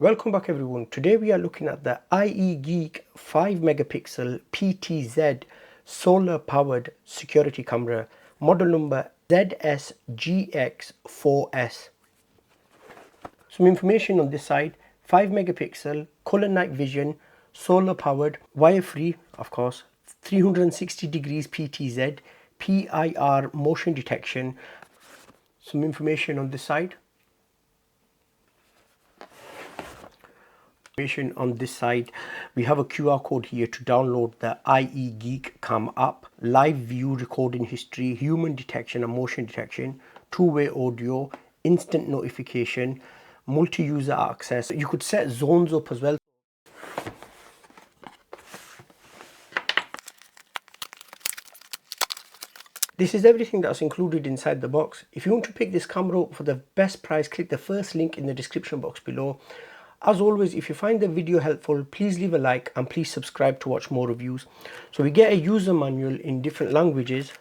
Welcome back everyone. Today we are looking at the ieGeek 5 megapixel PTZ solar powered security camera, model number ZS-GX4S. Some information on this side: 5 megapixel, color night vision, solar powered, wire free of course, 360 degrees PTZ, PIR motion detection. Some information on this side. On this side, we have a QR code here to download the ieGeek Cam app, live view recording history, human detection and motion detection, two-way audio, instant notification, multi-user access. You could set zones up as well. This is everything that's included inside the box. If you want to pick this camera up for the best price, click the first link in the description box below. As always, if you find the video helpful, please leave a like and please subscribe to watch more reviews. So we get a user manual in different languages.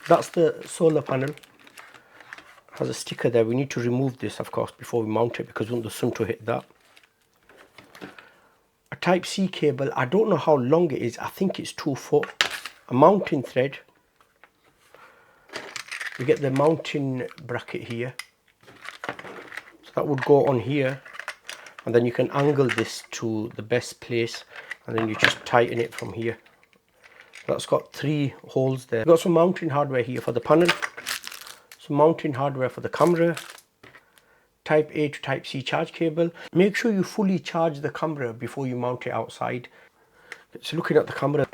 That's the solar panel. Has a sticker there. We need to remove this of course before we mount it because we want the sun to hit that. A Type-C cable. I don't know how long it is. I think it's 2 foot. A mounting thread. We get the mounting bracket here. That would go on here, and then you can angle this to the best place, and then you just tighten it from here. That's got 3 holes there. We've got some mounting hardware here for the panel, some mounting hardware for the camera, Type A to Type C charge cable. Make sure you fully charge the camera before you mount it outside. So looking at the camera,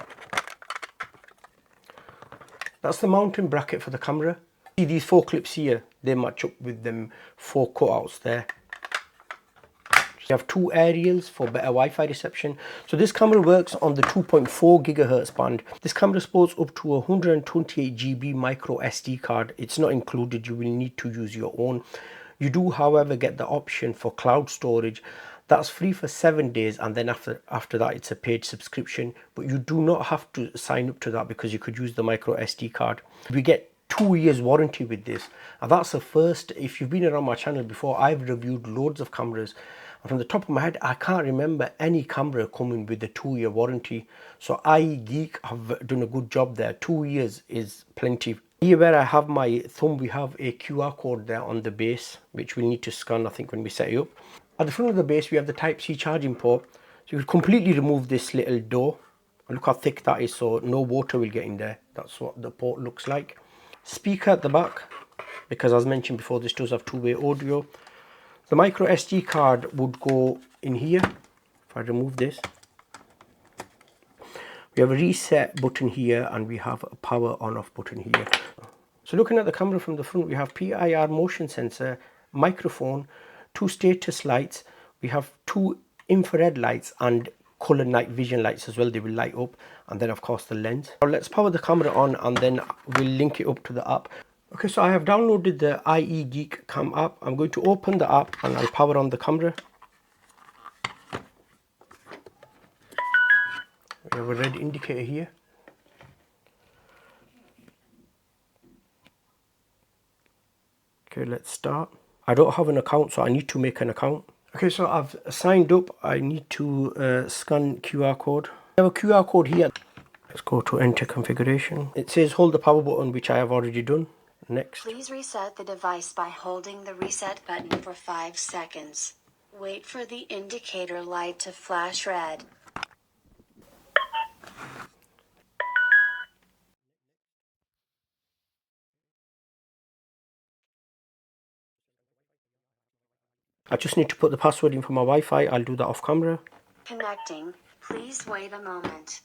that's the mounting bracket for the camera. See these 4 clips here, they match up with them 4 cutouts there. You have 2 aerials for better Wi-Fi reception. So this camera works on the 2.4 gigahertz band. This camera supports up to a 128 GB micro SD card. It's not included, you will need to use your own. You do however get the option for cloud storage. That's free for 7 days, and then after that it's a paid subscription, but you do not have to sign up to that because you could use the micro SD card. We get 2 years warranty with this, and that's the first. If you've been around my channel before, I've reviewed loads of cameras, and from the top of my head I can't remember any camera coming with a 2-year warranty. So ieGeek have done a good job there. 2 years is plenty. Here where I have my thumb, we have a QR code there on the base which we'll need to scan I think when we set it up. At the front of the base we have the Type-C charging port, so you can completely remove this little door. Look how thick that is, so no water will get in there. That's what the port looks like. Speaker at the back, because as mentioned before this does have two-way audio. The micro SD card would go in here. If I remove this, we have a reset button here and we have a power on off button here. So looking at the camera from the front, we have PIR motion sensor, microphone, 2 status lights, we have 2 infrared lights and color night vision lights as well. They will light up, and then of course the lens. Now let's power the camera on and then we'll link it up to the app. Okay, so I have downloaded the ieGeek Cam app. I'm going to open the app and I'll power on the camera. We have a red indicator here. Okay, let's start. I don't have an account, so I need to make an account. Okay, so I've signed up. I need to scan QR code. I have a QR code here. Let's go to enter configuration. It says hold the power button, which I have already done. Next. Please reset the device by holding the reset button for 5 seconds. Wait for the indicator light to flash red. I just need to put the password in for my Wi-Fi. I'll do that off camera. Connecting. Please wait a moment.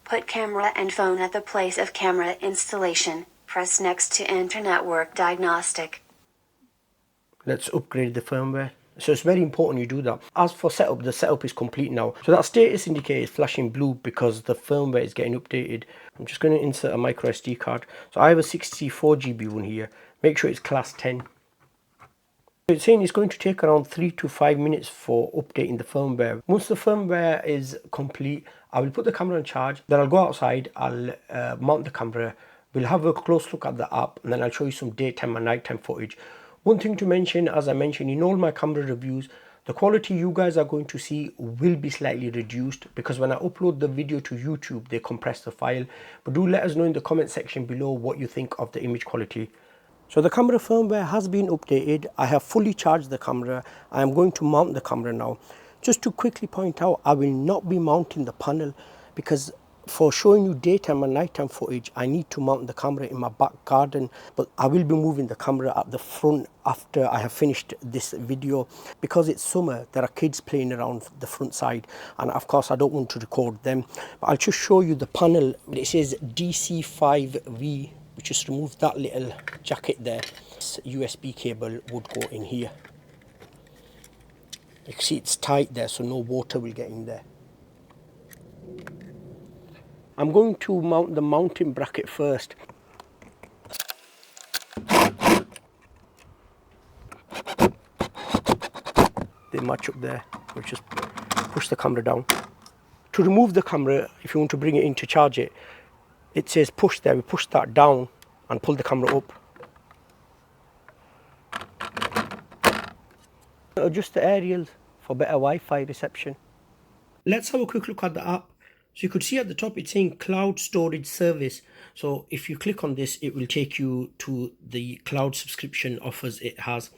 Put camera and phone at the place of camera installation. Press next to enter network diagnostic. Let's upgrade the firmware. So it's very important you do that. As for setup, the setup is complete now. So that status indicator is flashing blue because the firmware is getting updated. I'm just going to insert a micro SD card. So I have a 64 GB one here. Make sure it's class 10. It's saying it's going to take around 3 to 5 minutes for updating the firmware. Once the firmware is complete, I will put the camera on charge, then I'll go outside, I'll mount the camera, we'll have a close look at the app, and then I'll show you some daytime and nighttime footage. One thing to mention, as I mentioned in all my camera reviews, the quality you guys are going to see will be slightly reduced because when I upload the video to YouTube, they compress the file. But do let us know in the comment section below what you think of the image quality. So the camera firmware has been updated. I have fully charged the camera. I am going to mount the camera now. Just to quickly point out, I will not be mounting the panel because for showing you daytime and nighttime footage, I need to mount the camera in my back garden, but I will be moving the camera at the front after I have finished this video. Because it's summer, there are kids playing around the front side, and of course I don't want to record them. But I'll just show you the panel. It says DC5V. We just remove that little jacket there. This USB cable would go in here. You can see it's tight there, so no water will get in there. I'm going to mount the mounting bracket first. They match up there. We'll just push the camera down. To remove the camera, if you want to bring it in to charge it, it says push there. We push that down and pull the camera up. Adjust the aerials for better Wi-Fi reception. Let's have a quick look at the app. So you could see at the top it's saying cloud storage service. So if you click on this, it will take you to the cloud subscription offers it has.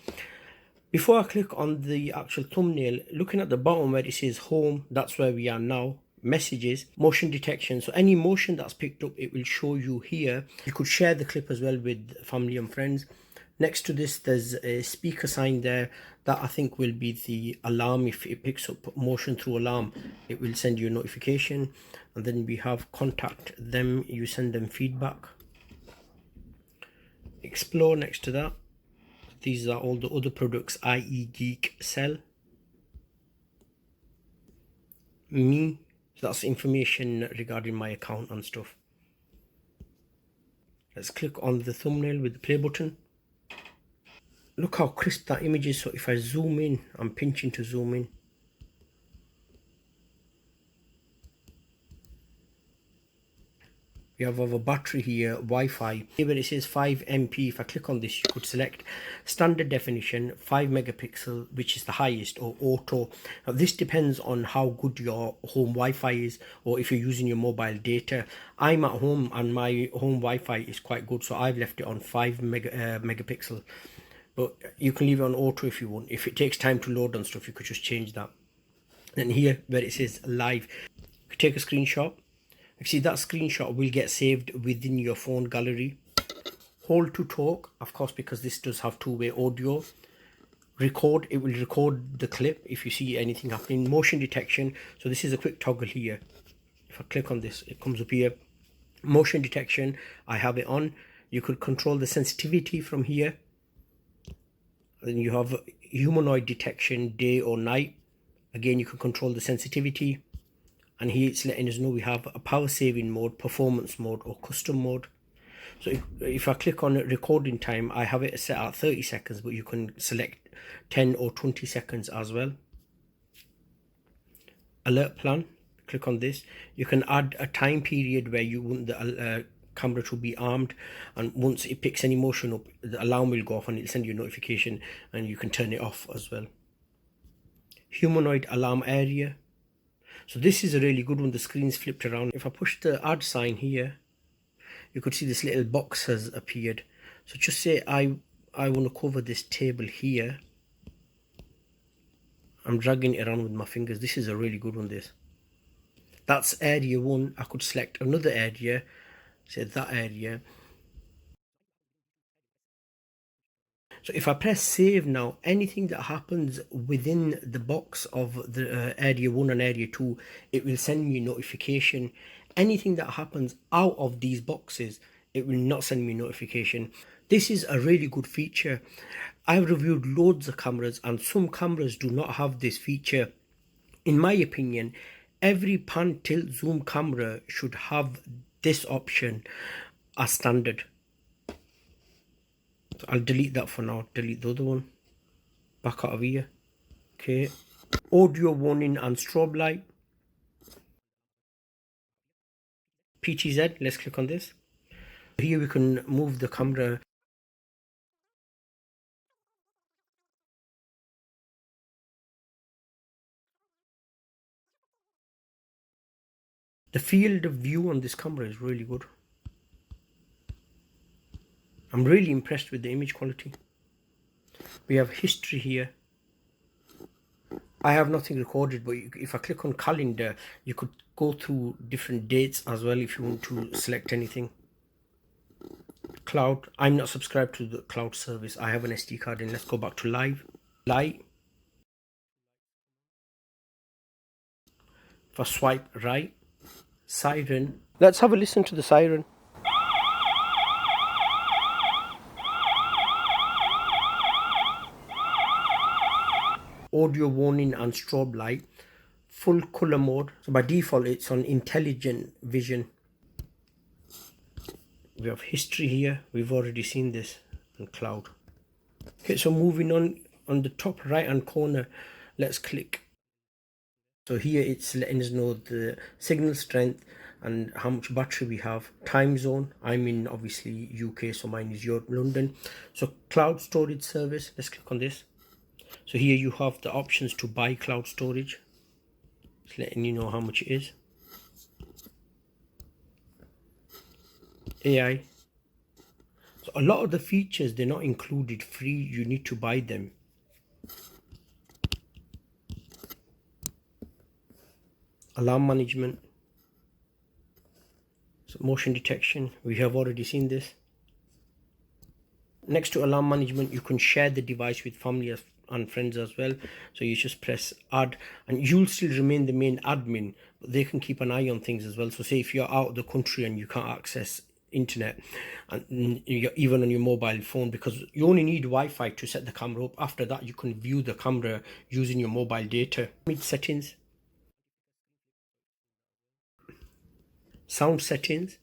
Before I click on the actual thumbnail, looking at the bottom where it says home, that's where we are now. Messages, motion detection. So any motion that's picked up, it will show you here. You could share the clip as well with family and friends. Next to this, there's a speaker sign there. That I think will be the alarm. If it picks up motion through alarm, it will send you a notification. And then we have contact them. You send them feedback. Explore next to that. These are all the other products ieGeek sell. Me. That's information regarding my account and stuff. Let's click on the thumbnail with the play button. Look how crisp that image is. So if I zoom in, I'm pinching to zoom in. We have our battery here, Wi-Fi. Here where it says 5 MP, if I click on this, you could select standard definition, 5 megapixel, which is the highest, or auto. Now this depends on how good your home Wi-Fi is, or if you're using your mobile data. I'm at home and my home Wi-Fi is quite good, so I've left it on 5 megapixel. But you can leave it on auto if you want. If it takes time to load and stuff, you could just change that. And here where it says live, you could take a screenshot. You see that screenshot will get saved within your phone gallery. Hold to talk, of course, because this does have two-way audio. Record, it will record the clip if you see anything happening. Motion detection, so this is a quick toggle here. If I click on this, it comes up here. Motion detection, I have it on. You could control the sensitivity from here. Then you have humanoid detection, day or night. Again, you can control the sensitivity. And here it's letting us know we have a power saving mode, performance mode, or custom mode. So if I click on recording time, I have it set at 30 seconds, but you can select 10 or 20 seconds as well. Alert plan, click on this. You can add a time period where you want the camera to be armed, and once it picks any motion up, the alarm will go off and it'll send you a notification, and you can turn it off as well. Humanoid alarm area. So this is a really good one. The screen's flipped around. If I push the add sign here, you could see this little box has appeared. So just say I want to cover this table here. I'm dragging it around with my fingers. This is a really good one, this. That's area 1. I could select another area, say that area. So if I press save now, anything that happens within the box of the area 1 and area 2, it will send me a notification. Anything that happens out of these boxes, it will not send me a notification. This is a really good feature. I've reviewed loads of cameras and some cameras do not have this feature. In my opinion, every pan, tilt, zoom camera should have this option as standard. So I'll delete that for now, delete the other one. back out of here. Okay, audio warning and strobe light. PTZ, let's click on this. Here we can move the camera. The field of view on this camera is really good. I'm really impressed with the image quality. We have history here. I have nothing recorded, but if I click on calendar, you could go through different dates as well if you want to select anything. Cloud, I'm not subscribed to the cloud service. I have an SD card in. Let's go back to live. Light. If I swipe right, siren. Let's have a listen to the siren. Audio warning and strobe light. Full color mode. So by default, it's on intelligent vision. We have history here. We've already seen this in cloud. Okay, so moving on the top right hand corner, let's click. So here it's letting us know the signal strength and how much battery we have. Time zone, I'm in obviously UK, so mine is your London. So cloud storage service, let's click on this. So here you have the options to buy cloud storage. It's letting you know how much it is. AI. So a lot of the features, they're not included free, you need to buy them. Alarm management. So motion detection, we have already seen this. Next to alarm management, you can share the device with family and friends as well. So you just press add and you'll still remain the main admin, but they can keep an eye on things as well. So say if you're out of the country and you can't access internet and even on your mobile phone, because you only need Wi-Fi to set the camera up. After that, you can view the camera using your mobile data. Mid settings, sound settings,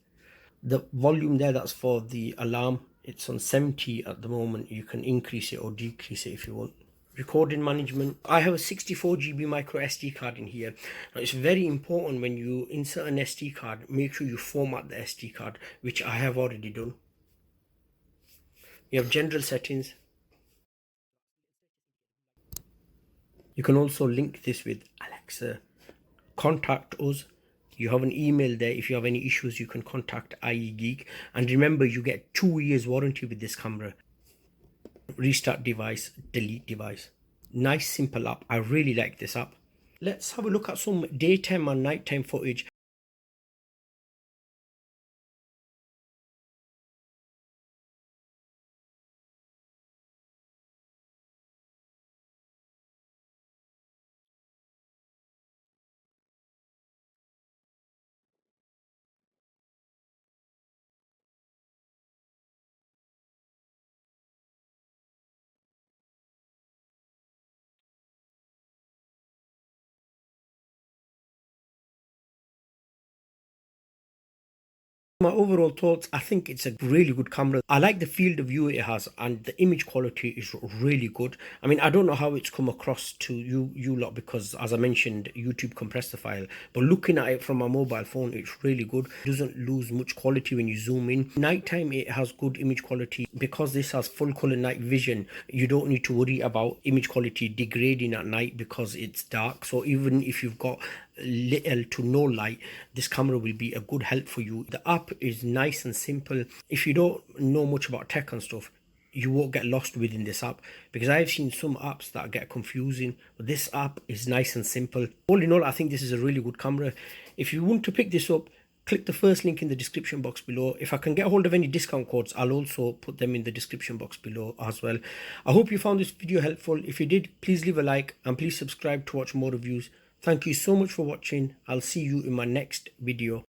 the volume there, that's for the alarm. It's on 70 at the moment. You can increase it or decrease it if you want. Recording management, I have a 64 GB micro SD card in here. Now it's very important when you insert an SD card, make sure you format the SD card, which I have already done. You have general settings. You can also link this with Alexa. Contact us. You have an email there. If you have any issues, you can contact ieGeek. And remember, you get 2 years warranty with this camera. Restart device, delete device. Nice simple app. I really like this app. Let's have a look at some daytime and nighttime footage. My overall thoughts, I think it's a really good camera. I like the field of view it has and the image quality is really good. I mean, I don't know how it's come across to you lot because as I mentioned, YouTube compressed the file, but looking at it from my mobile phone, it's really good. It doesn't lose much quality when you zoom in. Nighttime, it has good image quality. Because this has full color night vision, you don't need to worry about image quality degrading at night because it's dark. So even if you've got little to no light, this camera will be a good help for you. The app is nice and simple. If you don't know much about tech and stuff, you won't get lost within this app, because I've seen some apps that get confusing, but this app is nice and simple. All in all, I think this is a really good camera. If you want to pick this up, click the first link in the description box below. If I can get hold of any discount codes, I'll also put them in the description box below as well. I hope you found this video helpful. If you did, please leave a like and please subscribe to watch more reviews. Thank you so much for watching. I'll see you in my next video.